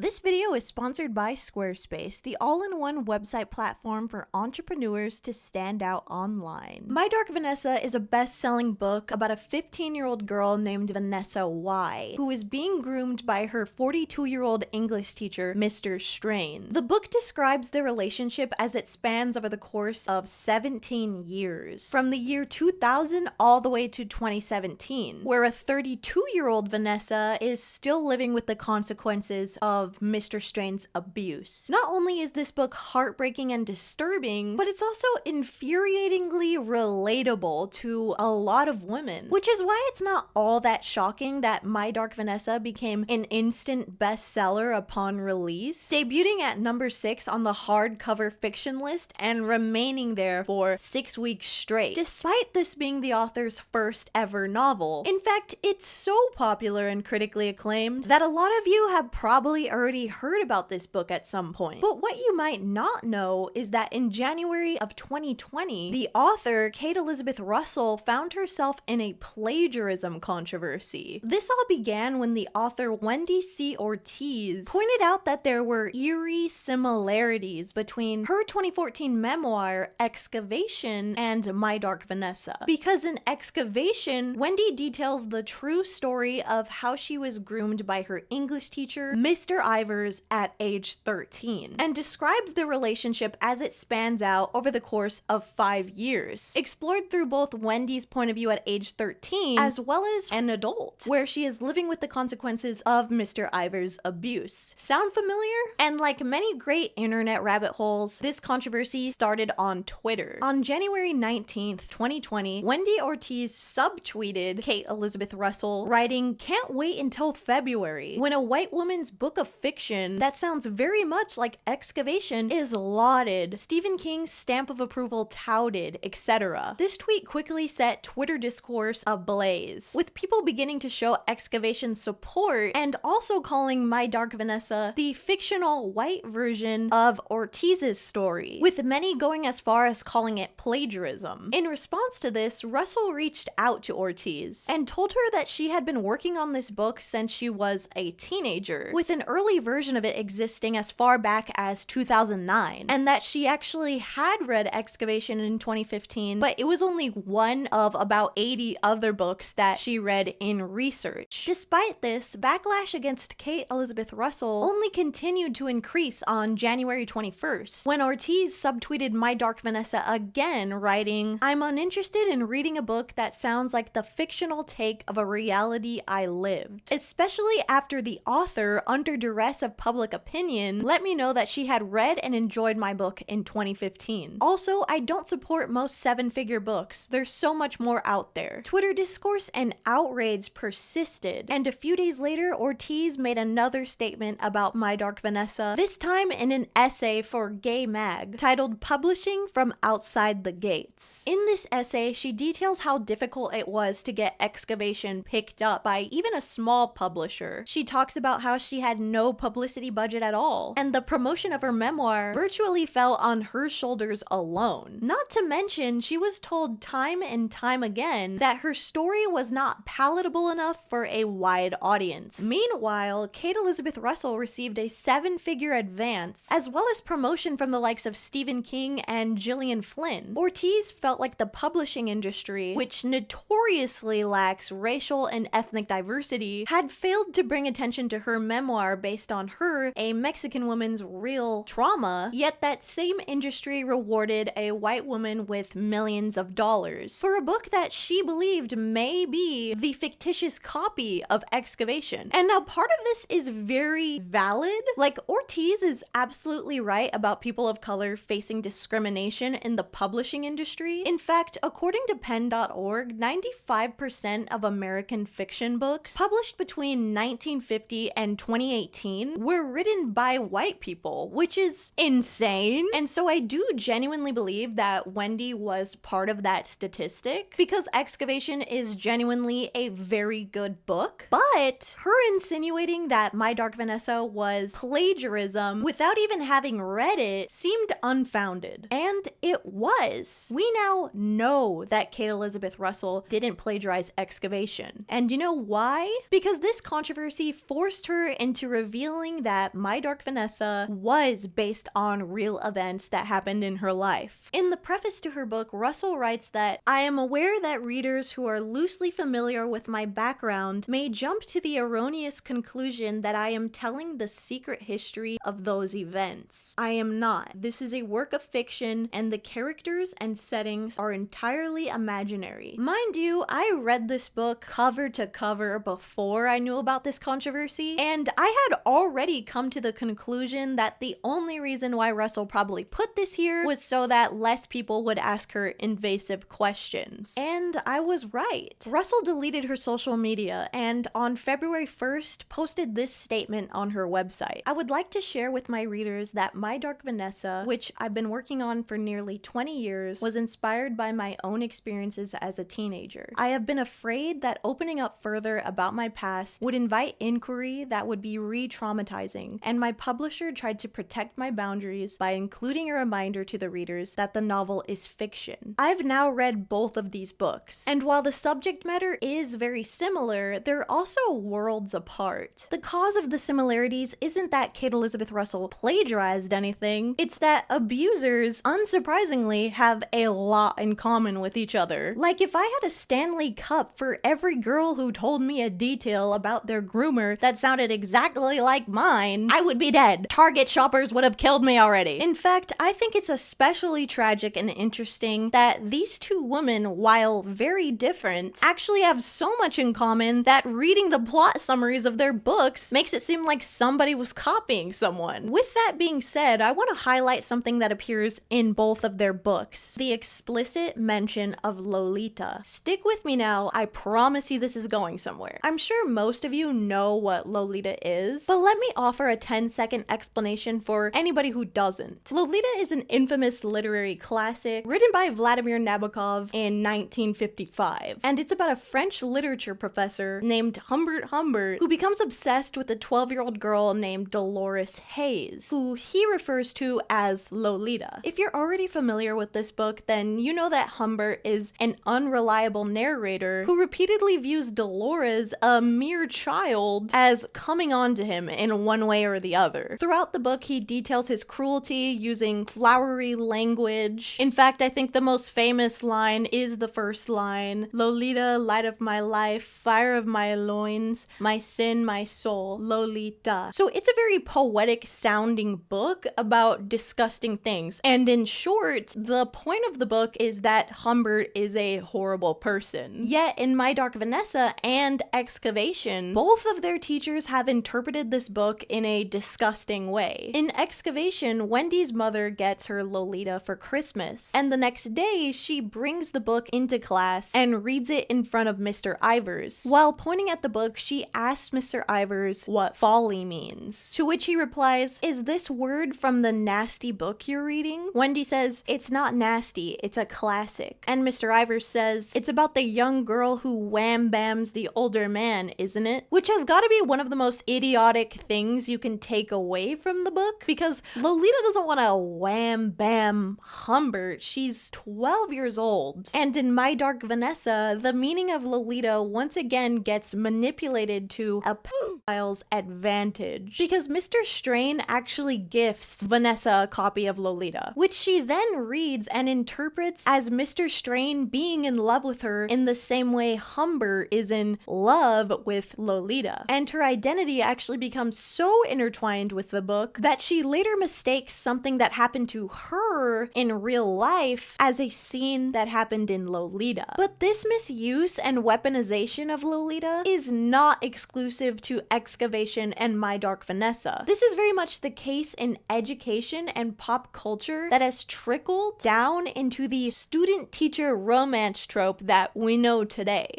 This video is sponsored by Squarespace, the all-in-one website platform for entrepreneurs to stand out online. My Dark Vanessa is a best-selling book about a 15-year-old girl named Vanessa Y, who is being groomed by her 42-year-old English teacher, Mr. Strain. The book describes their relationship as it spans over the course of 17 years, from the year 2000 all the way to 2017, where a 32-year-old Vanessa is still living with the consequences of Mr. Strain's abuse. Not only is this book heartbreaking and disturbing, but it's also infuriatingly relatable to a lot of women, which is why it's not all that shocking that My Dark Vanessa became an instant bestseller upon release, debuting at number 6 on the hardcover fiction list and remaining there for 6 weeks straight, despite this being the author's first ever novel. In fact, it's so popular and critically acclaimed that a lot of you have probably already heard about this book at some point. But what you might not know is that in January of 2020, the author, Kate Elizabeth Russell, found herself in a plagiarism controversy. This all began when the author Wendy C. Ortiz pointed out that there were eerie similarities between her 2014 memoir, Excavation, and My Dark Vanessa. Because in Excavation, Wendy details the true story of how she was groomed by her English teacher, Mr. Ivers, at age 13, and describes the relationship as it spans out over the course of 5 years, explored through both Wendy's point of view at age 13 as well as an adult, where she is living with the consequences of Mr. Ivers' abuse. Sound familiar? And like many great internet rabbit holes, this controversy started on Twitter. On January 19th, 2020, Wendy Ortiz subtweeted Kate Elizabeth Russell, writing, "Can't wait until February, when a white woman's book of fiction that sounds very much like Excavation is lauded, Stephen King's stamp of approval touted, etc." This tweet quickly set Twitter discourse ablaze, with people beginning to show Excavation support and also calling My Dark Vanessa the fictional white version of Ortiz's story, with many going as far as calling it plagiarism. In response to this, Russell reached out to Ortiz and told her that she had been working on this book since she was a teenager, with an early version of it existing as far back as 2009, and that she actually had read Excavation in 2015, but it was only one of about 80 other books that she read in research. Despite this, backlash against Kate Elizabeth Russell only continued to increase on January 21st, when Ortiz subtweeted My Dark Vanessa again, writing, "I'm uninterested in reading a book that sounds like the fictional take of a reality I lived, especially after the author, under duress of public opinion, let me know that she had read and enjoyed my book in 2015. Also, I don't support most 7-figure books. There's so much more out there." Twitter discourse and outrage persisted, and a few days later, Ortiz made another statement about My Dark Vanessa, this time in an essay for Gay Mag, titled Publishing from Outside the Gates. In this essay, she details how difficult it was to get Excavation picked up by even a small publisher. She talks about how she had no publicity budget at all, and the promotion of her memoir virtually fell on her shoulders alone. Not to mention, she was told time and time again that her story was not palatable enough for a wide audience. Meanwhile, Kate Elizabeth Russell received a 7-figure advance, as well as promotion from the likes of Stephen King and Gillian Flynn. Ortiz felt like the publishing industry, which notoriously lacks racial and ethnic diversity, had failed to bring attention to her memoir based on her, a Mexican woman's real trauma, yet that same industry rewarded a white woman with millions of dollars for a book that she believed may be the fictitious copy of Excavation. And now part of this is very valid. Like, Ortiz is absolutely right about people of color facing discrimination in the publishing industry. In fact, according to pen.org, 95% of American fiction books published between 1950 and 2018 were written by white people, which is insane. And so I do genuinely believe that Wendy was part of that statistic, because Excavation is genuinely a very good book. But her insinuating that My Dark Vanessa was plagiarism without even having read it seemed unfounded. And it was. We now know that Kate Elizabeth Russell didn't plagiarize Excavation. And you know why? Because this controversy forced her into revealing that My Dark Vanessa was based on real events that happened in her life. In the preface to her book, Russell writes that, "I am aware that readers who are loosely familiar with my background may jump to the erroneous conclusion that I am telling the secret history of those events. I am not. This is a work of fiction, and the characters and settings are entirely imaginary." Mind you, I read this book cover to cover before I knew about this controversy, and I had already come to the conclusion that the only reason why Russell probably put this here was so that less people would ask her invasive questions. And I was right. Russell deleted her social media and on February 1st posted this statement on her website. "I would like to share with my readers that My Dark Vanessa, which I've been working on for nearly 20 years, was inspired by my own experiences as a teenager. I have been afraid that opening up further about my past would invite inquiry that would be re-traumatizing, and my publisher tried to protect my boundaries by including a reminder to the readers that the novel is fiction." I've now read both of these books, and while the subject matter is very similar, they're also worlds apart. The cause of the similarities isn't that Kate Elizabeth Russell plagiarized anything, it's that abusers, unsurprisingly, have a lot in common with each other. Like, if I had a Stanley Cup for every girl who told me a detail about their groomer that sounded exactly like mine, I would be dead. Target shoppers would have killed me already. In fact, I think it's especially tragic and interesting that these two women, while very different, actually have so much in common that reading the plot summaries of their books makes it seem like somebody was copying someone. With that being said, I want to highlight something that appears in both of their books: the explicit mention of Lolita. Stick with me now, I promise you this is going somewhere. I'm sure most of you know what Lolita is, but let me offer a 10-second explanation for anybody who doesn't. Lolita is an infamous literary classic written by Vladimir Nabokov in 1955, and it's about a French literature professor named Humbert Humbert who becomes obsessed with a 12-year-old girl named Dolores Hayes, who he refers to as Lolita. If you're already familiar with this book, then you know that Humbert is an unreliable narrator who repeatedly views Dolores, a mere child, as coming on to him in one way or the other. Throughout the book, he details his cruelty using flowery language. In fact, I think the most famous line is the first line: "Lolita, light of my life, fire of my loins, my sin, my soul, Lolita." So it's a very poetic sounding book about disgusting things. And in short, the point of the book is that Humbert is a horrible person. Yet in My Dark Vanessa and Excavation, both of their teachers have interpreted this book in a disgusting way. In Excavation, Wendy's mother gets her Lolita for Christmas, and the next day she brings the book into class and reads it in front of Mr. Ivers. While pointing at the book, she asks Mr. Ivers what folly means, to which he replies, "Is this word from the nasty book you're reading?" Wendy says, "It's not nasty, it's a classic." And Mr. Ivers says, "It's about the young girl who wham-bams the older man, isn't it?" Which has got to be one of the most idiotic things you can take away from the book, because Lolita doesn't want to wham-bam Humbert, she's 12 years old. And in My Dark Vanessa, the meaning of Lolita once again gets manipulated to a pedophile's advantage, because Mr. Strain actually gifts Vanessa a copy of Lolita, which she then reads and interprets as Mr. Strain being in love with her in the same way Humbert is in love with Lolita. And her identity actually becomes so intertwined with the book that she later mistakes something that happened to her in real life as a scene that happened in Lolita. But this misuse and weaponization of Lolita is not exclusive to Excavation and My Dark Vanessa. This is very much the case in education and pop culture that has trickled down into the student-teacher romance trope that we know today.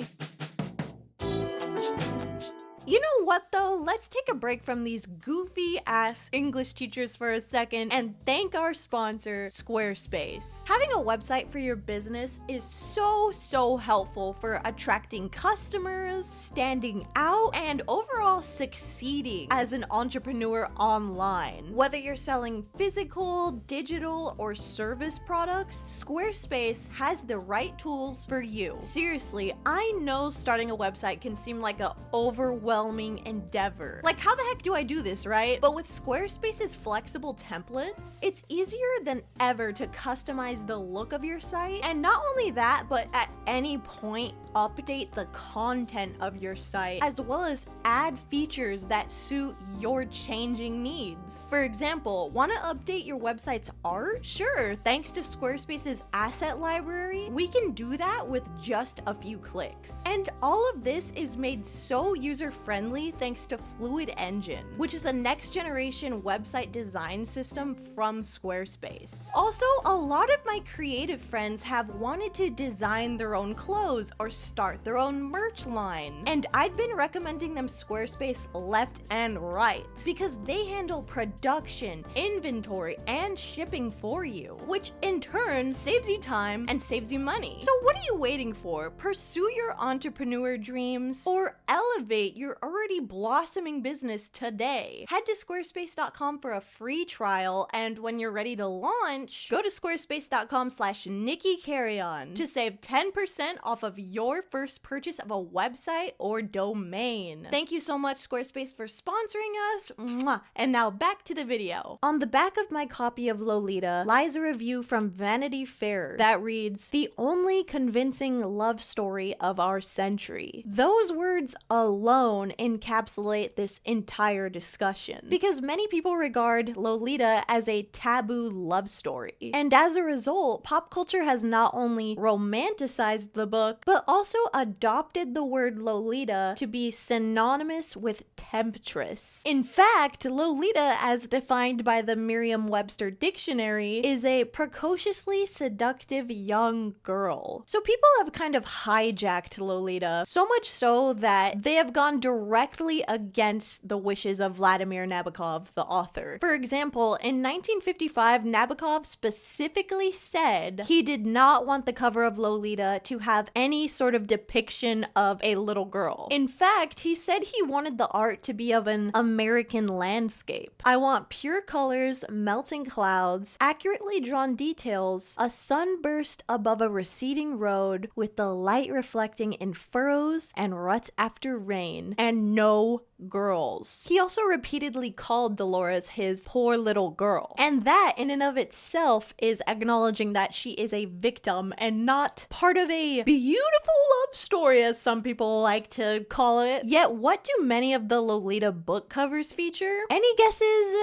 You know what though? Let's take a break from these goofy ass English teachers for a second and thank our sponsor, Squarespace. Having a website for your business is so helpful for attracting customers, standing out, and overall succeeding as an entrepreneur online. Whether you're selling physical, digital, or service products, Squarespace has the right tools for you. Seriously, I know starting a website can seem like an overwhelming overwhelming endeavor. Like, how the heck do I do this, right? But with Squarespace's flexible templates, it's easier than ever to customize the look of your site. And not only that, but at any point, update the content of your site, as well as add features that suit your changing needs. For example, want to update your website's art? Sure, thanks to Squarespace's asset library, we can do that with just a few clicks. And all of this is made so user-friendly thanks to Fluid Engine, which is a next-generation website design system from Squarespace. Also, a lot of my creative friends have wanted to design their own clothes or start their own merch line, and I've been recommending them Squarespace left and right because they handle production, inventory, and shipping for you, which in turn saves you time and saves you money. So what are you waiting for? Pursue your entrepreneur dreams or elevate your already blossoming business today. Head to squarespace.com for a free trial, and when you're ready to launch, go to squarespace.com/NikkiCarryon to save 10% off of your first purchase of a website or domain. Thank you so much, Squarespace, for sponsoring us. Mwah. And now back to the video. On the back of my copy of Lolita lies a review from Vanity Fair that reads, "The only convincing love story of our century." Those words alone encapsulate this entire discussion, because many people regard Lolita as a taboo love story. And as a result, pop culture has not only romanticized the book, but also adopted the word Lolita to be synonymous with temptress. In fact, Lolita, as defined by the Merriam-Webster dictionary, is a precociously seductive young girl. So people have kind of hijacked Lolita, so much so that they have gone directly against the wishes of Vladimir Nabokov, the author. For example, in 1955, Nabokov specifically said he did not want the cover of Lolita to have any sort of depiction of a little girl. In fact, he said he wanted the art to be of an American landscape. "I want pure colors, melting clouds, accurately drawn details, a sunburst above a receding road with the light reflecting in furrows and ruts after rain, and no girls." He also repeatedly called Dolores his poor little girl. And that in and of itself is acknowledging that she is a victim and not part of a beautiful love story, as some people like to call it. Yet what do many of the Lolita book covers feature? Any guesses?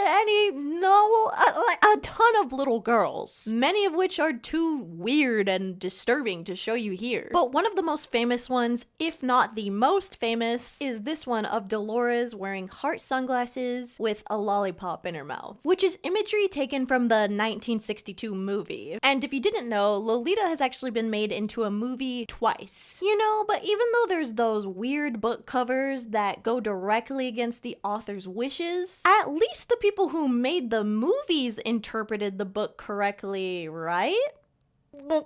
No, a ton of little girls, many of which are too weird and disturbing to show you here. But one of the most famous ones, if not the most famous, is this one of Dolores wearing heart sunglasses with a lollipop in her mouth, which is imagery taken from the 1962 movie. And if you didn't know, Lolita has actually been made into a movie twice. You know, but even though there's those weird book covers that go directly against the author's wishes, at least the people who made the movies interpreted the book correctly, right?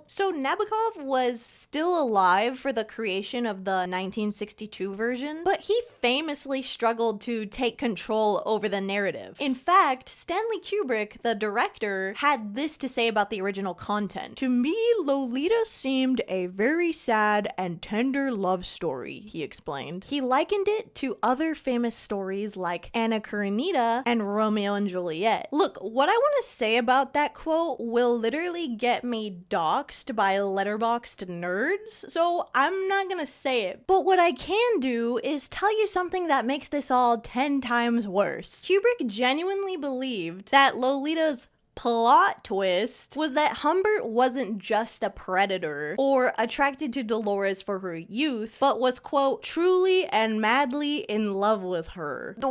So Nabokov was still alive for the creation of the 1962 version, but he famously struggled to take control over the narrative. In fact, Stanley Kubrick, the director, had this to say about the original content. "To me, Lolita seemed a very sad and tender love story," he explained. He likened it to other famous stories like Anna Karenina and Romeo and Juliet. Look, what I want to say about that quote will literally get me doxed by letterboxed nerds, so I'm not gonna say it. But what I can do is tell you something that makes this all 10 times worse. Kubrick genuinely believed that Lolita's plot twist was that Humbert wasn't just a predator or attracted to Dolores for her youth, but was, quote, truly and madly in love with her. As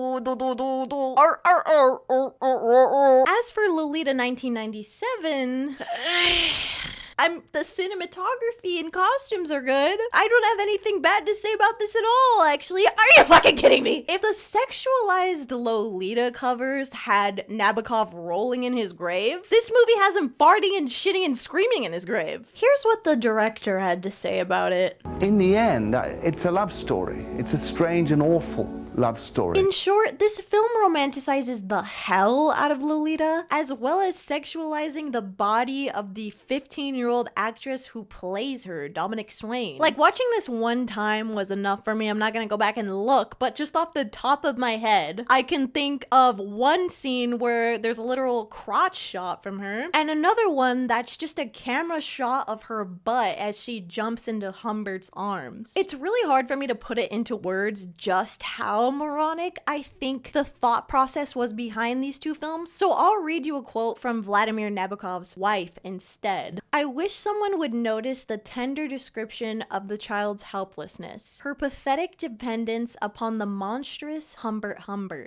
for Lolita 1997, the cinematography and costumes are good. I don't have anything bad to say about this at all, actually. Are you fucking kidding me? If the sexualized Lolita covers had Nabokov rolling in his grave, this movie has him farting and shitting and screaming in his grave. Here's what the director had to say about it. In the end, it's a love story. It's a strange and awful love story. In short, this film romanticizes the hell out of Lolita, as well as sexualizing the body of the 15-year-old actress who plays her, Dominic Swain. Like, watching this one time was enough for me. I'm not gonna go back and look, but just off the top of my head, I can think of one scene where there's a literal crotch shot from her, and another one that's just a camera shot of her butt as she jumps into Humbert's arms. It's really hard for me to put it into words just how moronic I think the thought process was behind these two films, so I'll read you a quote from Vladimir Nabokov's wife instead. "I wish someone would notice the tender description of the child's helplessness, her pathetic dependence upon the monstrous Humbert,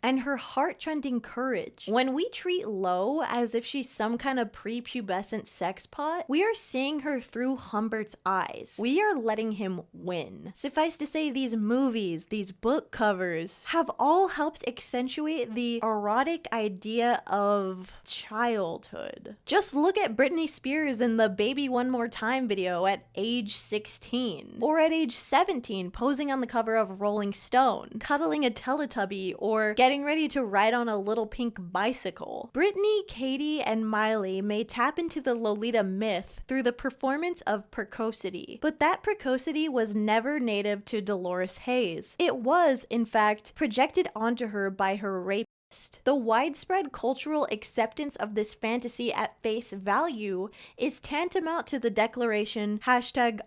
and her heart-rending courage. When we treat Lo as if she's some kind of prepubescent sex pot, we are seeing her through Humbert's eyes. We are letting him win." Suffice to say, these movies, these book covers, have all helped accentuate the erotic idea of childhood. Just look at Britney Spears in the Baby One More Time video at age 16, or at age 17 posing on the cover of Rolling Stone, cuddling a Teletubby, or getting ready to ride on a little pink bicycle. Britney, Katie, and Miley may tap into the Lolita myth through the performance of precocity, but that precocity was never native to Dolores Hayes. It was, in fact, projected onto her by her rapist. The widespread cultural acceptance of this fantasy at face value is tantamount to the declaration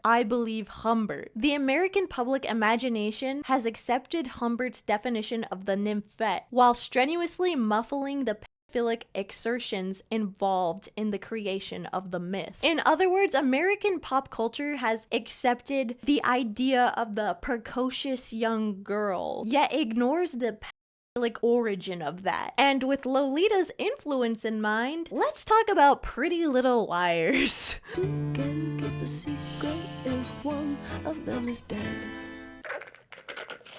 #I believe Humbert. The American public imagination has accepted Humbert's definition of the nymphette, while strenuously muffling the pedophilic exertions involved in the creation of the myth. In other words, American pop culture has accepted the idea of the precocious young girl, yet ignores the origin of that. And with Lolita's influence in mind, let's talk about Pretty Little Liars. Two can keep a secret if one of them is dead.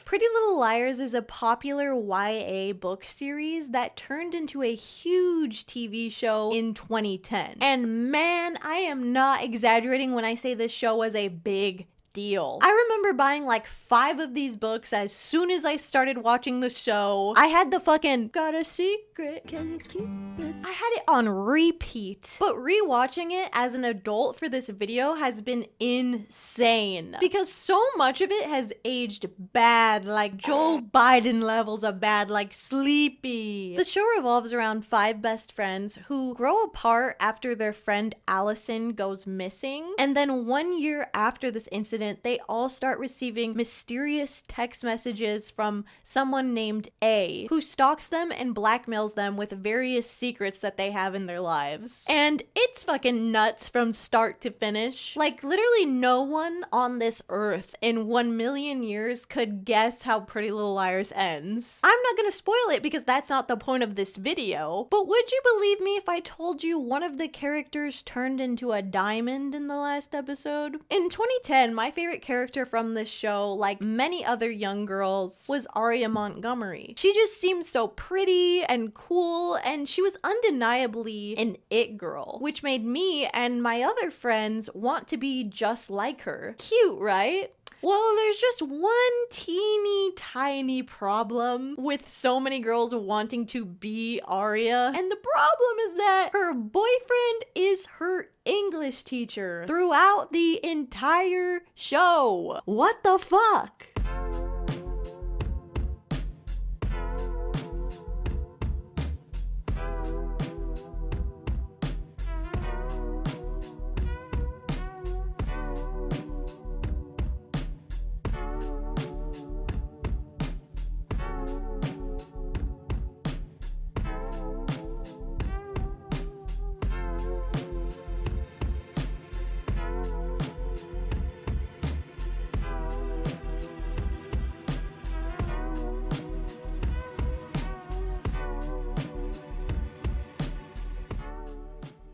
Pretty Little Liars is a popular YA book series that turned into a huge TV show in 2010. And man, I am not exaggerating when I say this show was a big deal. I remember buying like 5 of these books as soon as I started watching the show. I had the fucking "Got a Secret, Can You Keep It?" I had it on repeat. But rewatching it as an adult for this video has been insane, because so much of it has aged bad, like Joe Biden levels of bad, like Sleepy. The show revolves around 5 best friends who grow apart after their friend Allison goes missing, and then 1 year after this incident, they all start receiving mysterious text messages from someone named A, who stalks them and blackmails them with various secrets that they have in their lives. And it's fucking nuts from start to finish. Like, literally no one on this earth in 1 million years could guess how Pretty Little Liars ends. I'm not gonna spoil it because that's not the point of this video, but would you believe me if I told you one of the characters turned into a diamond in the last episode? In 2010, my favorite character from this show, like many other young girls, was Aria Montgomery. She just seemed so pretty and cool, and she was undeniably an it girl, which made me and my other friends want to be just like her. Cute, right? Well, there's just one teeny tiny problem with so many girls wanting to be Aria, and the problem is that her boyfriend is her English teacher throughout the entire show. What the fuck?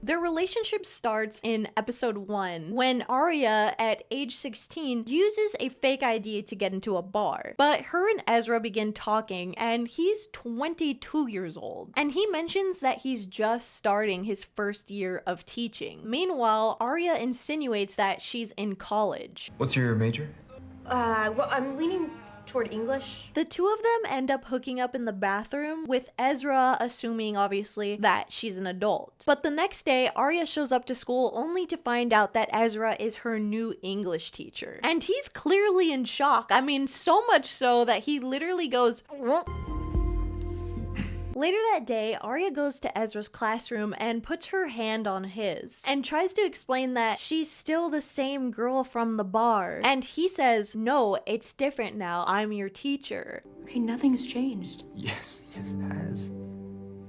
Their relationship starts in episode 1, when Arya, at age 16, uses a fake ID to get into a bar. But her and Ezra begin talking, and he's 22 years old. And he mentions that he's just starting his first year of teaching. Meanwhile, Arya insinuates that she's in college. What's your major? Well, I'm leaning toward English? The two of them end up hooking up in the bathroom, with Ezra assuming, obviously, that she's an adult. But the next day, Arya shows up to school only to find out that Ezra is her new English teacher. And he's clearly in shock. I mean, so much so that he literally goes... Later that day, Arya goes to Ezra's classroom and puts her hand on his, and tries to explain that she's still the same girl from the bar. And he says, no, it's different now, I'm your teacher. Okay, nothing's changed. Yes, it has.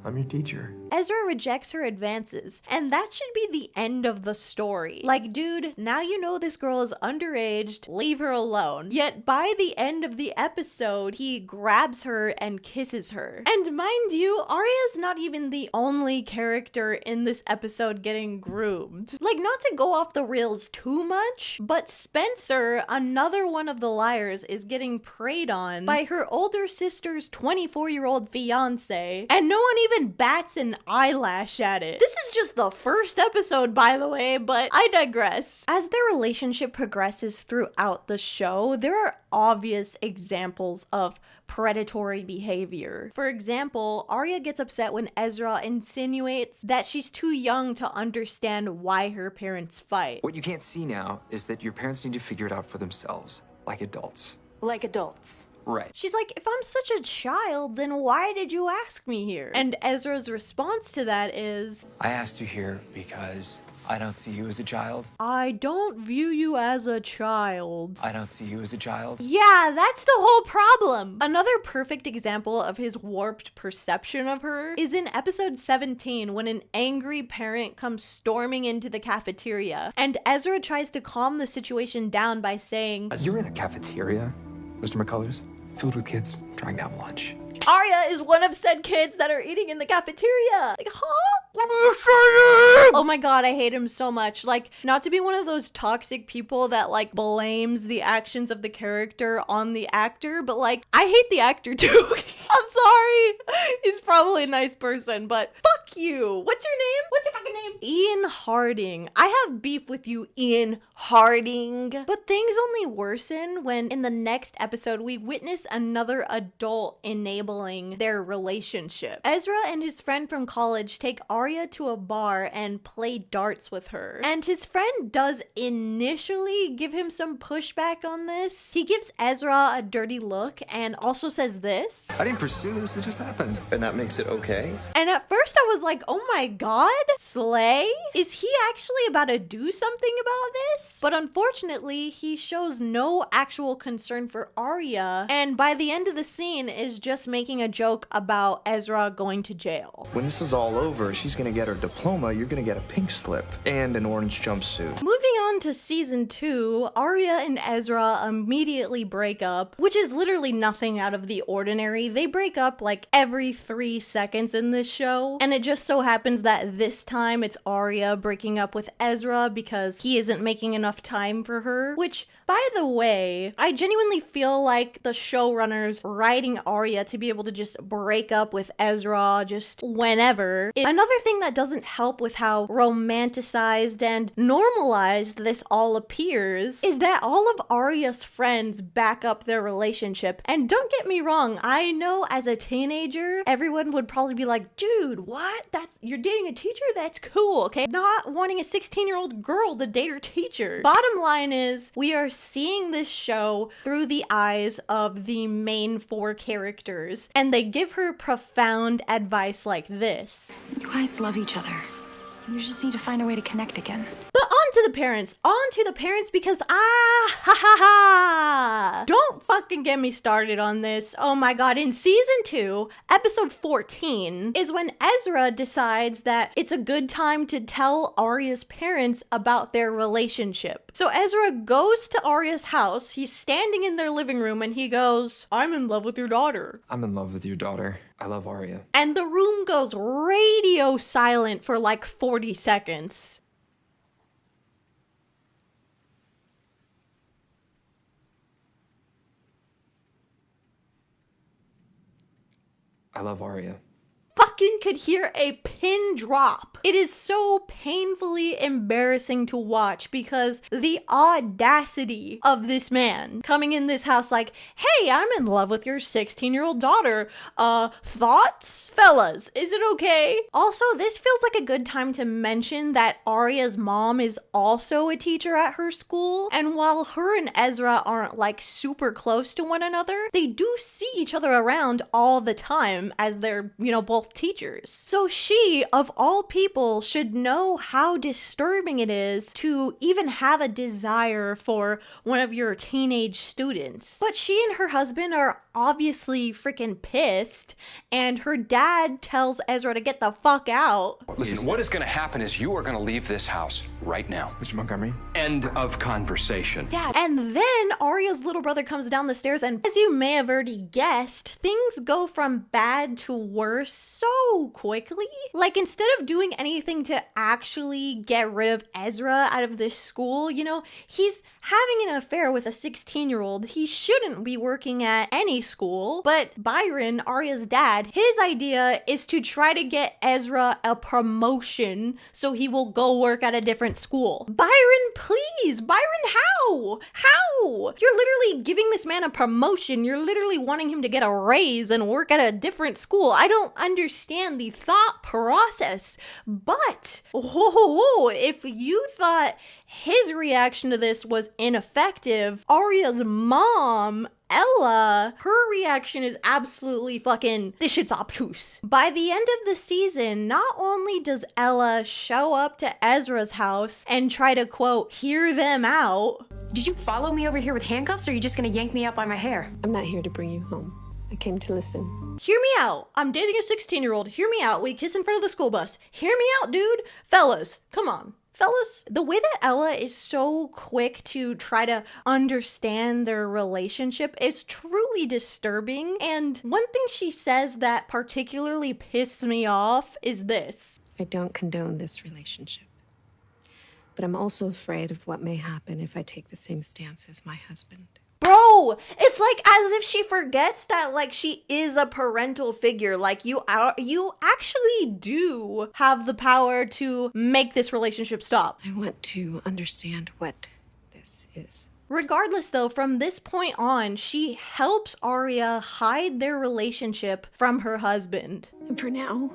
I'm your teacher. Ezra rejects her advances, and that should be the end of the story. Like, dude, now you know this girl is underage, leave her alone. Yet by the end of the episode, he grabs her and kisses her. And mind you, Arya's not even the only character in this episode getting groomed. Like, not to go off the rails too much, but Spencer, another one of the liars, is getting preyed on by her older sister's 24-year-old fiance, and no one even bats an eyelash at it. This is just the first episode, by the way, but I digress. As their relationship progresses throughout the show, there are obvious examples of predatory behavior. For example, Arya gets upset when Ezra insinuates that she's too young to understand why her parents fight. What you can't see now is that your parents need to figure it out for themselves, like adults. Like adults. Right. She's like, if I'm such a child, then why did you ask me here? And Ezra's response to that is, I asked you here because I don't see you as a child. I don't view you as a child. I don't see you as a child. Yeah, that's the whole problem. Another perfect example of his warped perception of her is in episode 17 when an angry parent comes storming into the cafeteria, and Ezra tries to calm the situation down by saying, You're in a cafeteria, Mr. McCullers, filled with kids trying to have lunch. Arya is one of said kids that are eating in the cafeteria. Like, huh? Oh my god, I hate him so much. Like, not to be one of those toxic people that, like, blames the actions of the character on the actor, but, like, I hate the actor too. I'm sorry. He's probably a nice person, but fuck you. What's your name? What's your fucking name? Ian Harding. I have beef with you, Ian Harding. But things only worsen when, in the next episode, we witness another adult enabling their relationship. Ezra and his friend from college take Arya to a bar and play darts with her. And his friend does initially give him some pushback on this. He gives Ezra a dirty look and also says this. I didn't pursue this, it just happened. And that makes it okay? And at first I was like, oh my god, Slay? Is he actually about to do something about this? But unfortunately, he shows no actual concern for Arya, and by the end of the scene is just making a joke about Ezra going to jail. When this is all over, she's gonna get her diploma, you're gonna get a pink slip and an orange jumpsuit. Moving on to season 2, Arya and Ezra immediately break up, which is literally nothing out of the ordinary. They break up like every 3 seconds in this show, and it just so happens that this time it's Arya breaking up with Ezra because he isn't making enough time for her, which, by the way, I genuinely feel like the showrunners writing Arya to be able to just break up with Ezra just whenever. Another thing that doesn't help with how romanticized and normalized this all appears is that all of Arya's friends back up their relationship. And don't get me wrong, I know as a teenager, everyone would probably be like, dude, what? You're dating a teacher? That's cool, okay? Not wanting a 16-year-old girl to date her teacher. Bottom line is, we are seeing this show through the eyes of the main 4 characters, and they give her profound advice like this. You guys love each other. You just need to find a way to connect again. But on to the parents, because don't fucking get me started on this. Oh my god, in season 2, episode 14, is when Ezra decides that it's a good time to tell Arya's parents about their relationship. So Ezra goes to Arya's house, he's standing in their living room, and he goes, I'm in love with your daughter. I'm in love with your daughter. I love Arya. And the room goes radio silent for like 40 seconds. I love Arya. Fuck fucking could hear a pin drop. It is so painfully embarrassing to watch because the audacity of this man coming in this house like, hey, I'm in love with your 16-year-old daughter. Thoughts? Fellas, is it okay? Also, this feels like a good time to mention that Arya's mom is also a teacher at her school, and while her and Ezra aren't like super close to one another, they do see each other around all the time as they're, both teachers. So she, of all people, should know how disturbing it is to even have a desire for one of your teenage students. But she and her husband are obviously freaking pissed, and her dad tells Ezra to get the fuck out. Listen, what is going to happen is you are going to leave this house right now. Mr. Montgomery? End of conversation. Dad. And then Arya's little brother comes down the stairs, and as you may have already guessed, things go from bad to worse so quickly. Like, instead of doing anything to actually get rid of Ezra out of this school, he's having an affair with a 16-year-old. He shouldn't be working at any school. But Byron, Arya's dad, his idea is to try to get Ezra a promotion so he will go work at a different school. Byron, please! Byron, how? How? You're literally giving this man a promotion. You're literally wanting him to get a raise and work at a different school. I don't understand the thought process. But, if you thought his reaction to this was ineffective, Arya's mom, Ella, her reaction is absolutely fucking, this shit's obtuse. By the end of the season, not only does Ella show up to Ezra's house and try to, quote, hear them out. Did you follow me over here with handcuffs, or are you just gonna yank me out by my hair? I'm not here to bring you home. I came to listen. Hear me out. I'm dating a 16-year-old. Hear me out. We kiss in front of the school bus. Hear me out, dude. Fellas, come on. Fellas, the way that Ella is so quick to try to understand their relationship is truly disturbing. And one thing she says that particularly pissed me off is this. I don't condone this relationship. But I'm also afraid of what may happen if I take the same stance as my husband. Bro, it's like as if she forgets that like she is a parental figure. Like you actually do have the power to make this relationship stop. I want to understand what this is. Regardless though, from this point on, she helps Arya hide their relationship from her husband. And for now,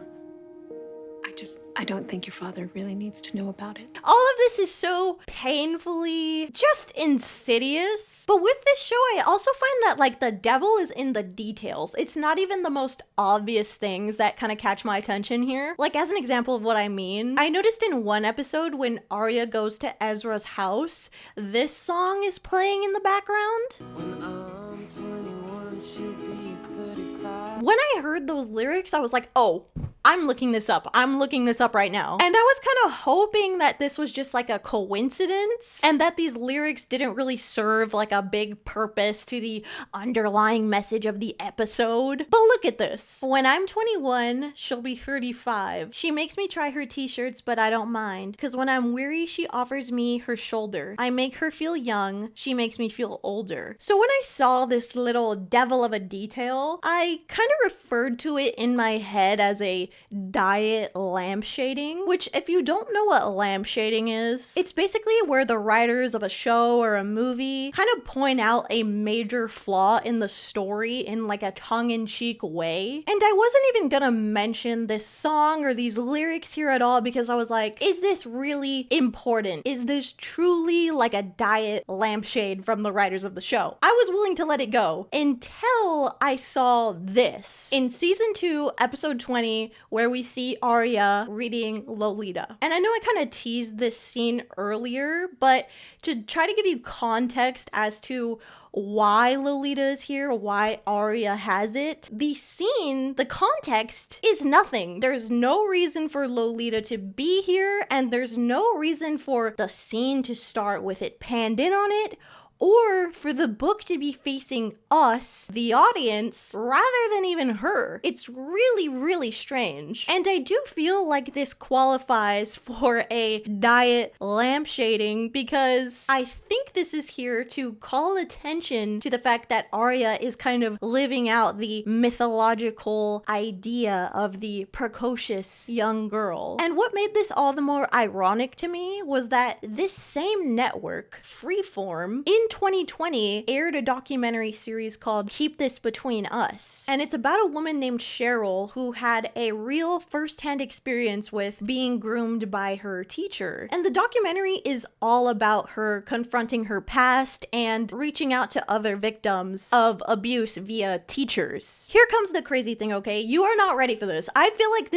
I don't think your father really needs to know about it. All of this is so painfully just insidious. But with this show, I also find that like the devil is in the details. It's not even the most obvious things that kind of catch my attention here. Like as an example of what I mean, I noticed in one episode when Arya goes to Ezra's house, this song is playing in the background. When I'm 21, she'll be 35. When I heard those lyrics, I was like, oh, I'm looking this up. I'm looking this up right now. And I was kind of hoping that this was just like a coincidence and that these lyrics didn't really serve like a big purpose to the underlying message of the episode. But look at this. When I'm 21, she'll be 35. She makes me try her t-shirts, but I don't mind. Because when I'm weary, she offers me her shoulder. I make her feel young. She makes me feel older. So when I saw this little devil of a detail, I kind of referred to it in my head as a diet lampshading, which if you don't know what lampshading is, it's basically where the writers of a show or a movie kind of point out a major flaw in the story in like a tongue-in-cheek way. And I wasn't even gonna mention this song or these lyrics here at all because I was like, is this really important? Is this truly like a diet lampshade from the writers of the show? I was willing to let it go until I saw this. In season 2, episode 20, where we see Arya reading Lolita. And I know I kind of teased this scene earlier, but to try to give you context as to why Lolita is here, why Arya has it, the scene, the context is nothing. There's no reason for Lolita to be here, and there's no reason for the scene to start with it panned in on it or for the book to be facing us, the audience, rather than even her. It's really, really strange. And I do feel like this qualifies for a diet lampshading because I think this is here to call attention to the fact that Arya is kind of living out the mythological idea of the precocious young girl. And what made this all the more ironic to me was that this same network, Freeform, in 2020 aired a documentary series called Keep This Between Us. And it's about a woman named Cheryl who had a real first-hand experience with being groomed by her teacher. And the documentary is all about her confronting her past and reaching out to other victims of abuse via teachers. Here comes the crazy thing, okay? You are not ready for this. I feel like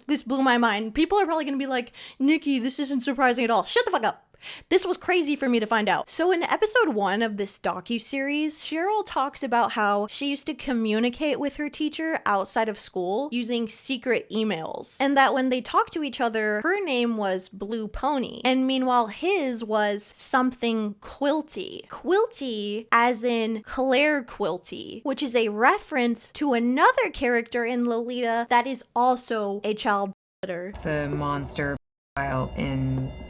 this blew my mind. People are probably gonna be like, Nikki, this isn't surprising at all. Shut the fuck up. This was crazy for me to find out. So in episode 1 of this docuseries, Cheryl talks about how she used to communicate with her teacher outside of school using secret emails, and that when they talked to each other, her name was Blue Pony, and meanwhile his was something Quilty. Quilty as in Claire Quilty, which is a reference to another character in Lolita that is also a child predator. The monster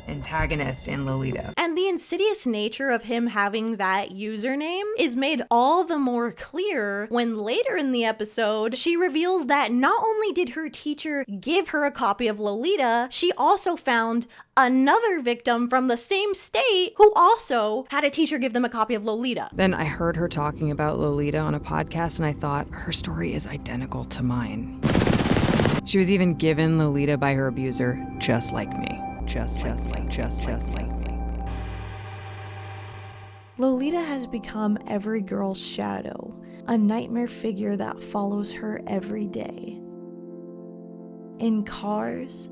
antagonist in Lolita. And the insidious nature of him having that username is made all the more clear when later in the episode, she reveals that not only did her teacher give her a copy of Lolita, she also found another victim from the same state who also had a teacher give them a copy of Lolita. Then I heard her talking about Lolita on a podcast and I thought, her story is identical to mine. She was even given Lolita by her abuser, just like me. Just like me. Lolita has become every girl's shadow, a nightmare figure that follows her every day. In cars,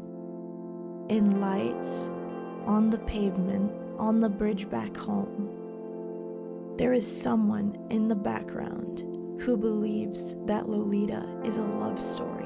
in lights, on the pavement, on the bridge back home. There is someone in the background who believes that Lolita is a love story.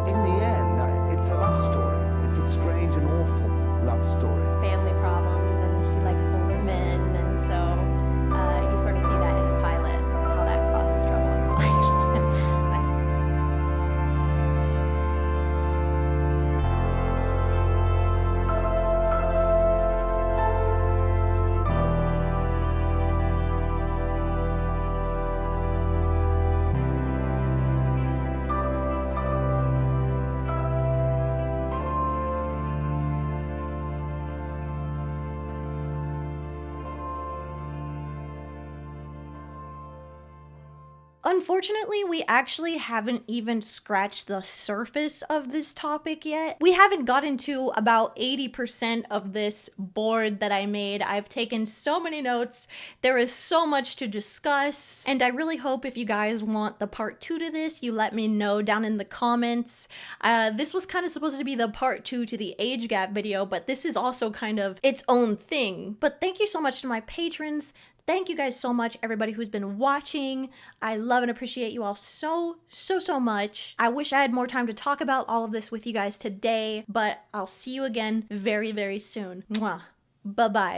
In the end, it's a love story. It's a strange and awful love story. Family problems, and she likes older men, and so you sort of see that in the pilot, how that causes trouble in her life. Unfortunately, we actually haven't even scratched the surface of this topic yet. We haven't gotten to about 80% of this board that I made. I've taken so many notes. There is so much to discuss, and I really hope if you guys want the part 2 to this, you let me know down in the comments. This was kind of supposed to be the part 2 to the age gap video, but this is also kind of its own thing. But thank you so much to my patrons. Thank you guys so much, everybody who's been watching. I love and appreciate you all so much. I wish I had more time to talk about all of this with you guys today, but I'll see you again very, very soon. Mwah. Bye-bye.